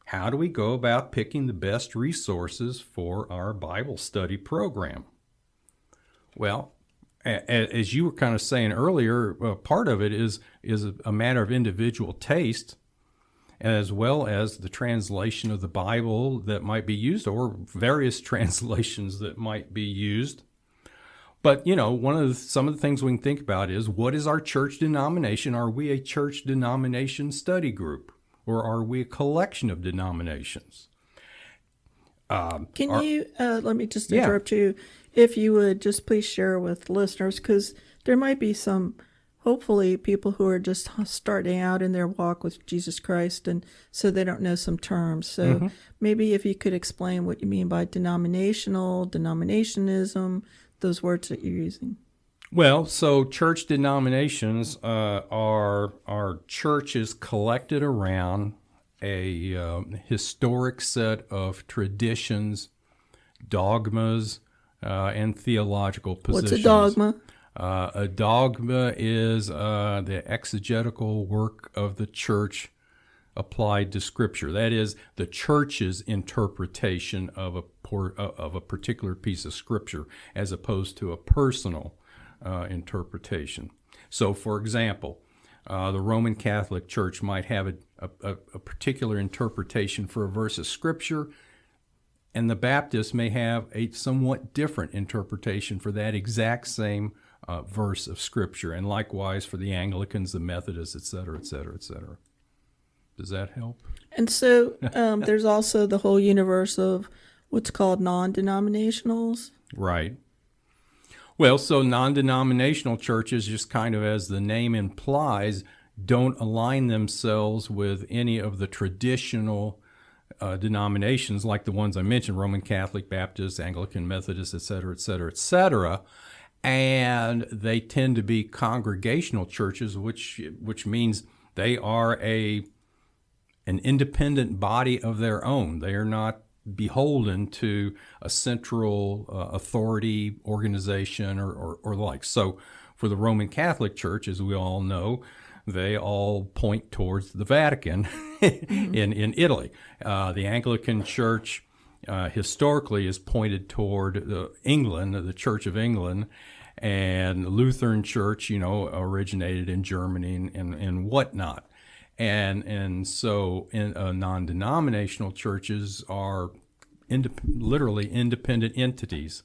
how do we go about picking the best resources for our Bible study program? Well, as you were kind of saying earlier, part of it is a matter of individual taste, as well as the translation of the Bible that might be used, or various translations that might be used. But, some of the things we can think about is, what is our church denomination? Are we a church denomination study group, or are we a collection of denominations? Can you, let me just interrupt you, if you would just please share with listeners, because there might be some, hopefully, people who are just starting out in their walk with Jesus Christ, and so they don't know some terms. So maybe if you could explain what you mean by denominational, denominationism, those words that you're using. Well, so church denominations are churches collected around a historic set of traditions, dogmas, and theological positions. What's a dogma? A dogma is the exegetical work of the church applied to Scripture. That is, the church's interpretation of a particular piece of Scripture, as opposed to a personal interpretation. So, for example, the Roman Catholic Church might have a particular interpretation for a verse of Scripture, and the Baptists may have a somewhat different interpretation for that exact same verse of Scripture, and likewise for the Anglicans, the Methodists, etc., etc., etc. Does that help? And so there's also the whole universe of what's called non-denominationals. Right. Well, so non-denominational churches, just kind of as the name implies, don't align themselves with any of the traditional denominations like the ones I mentioned, Roman Catholic, Baptist, Anglican, Methodist, et cetera, et cetera, et cetera. And they tend to be congregational churches, which means they are an independent body of their own. They are not beholden to a central authority organization or like. So for the Roman Catholic Church, as we all know, they all point towards the Vatican in Italy. The Anglican Church historically is pointed toward England, the Church of England, and the Lutheran Church, originated in Germany and whatnot. And so non-denominational churches are literally independent entities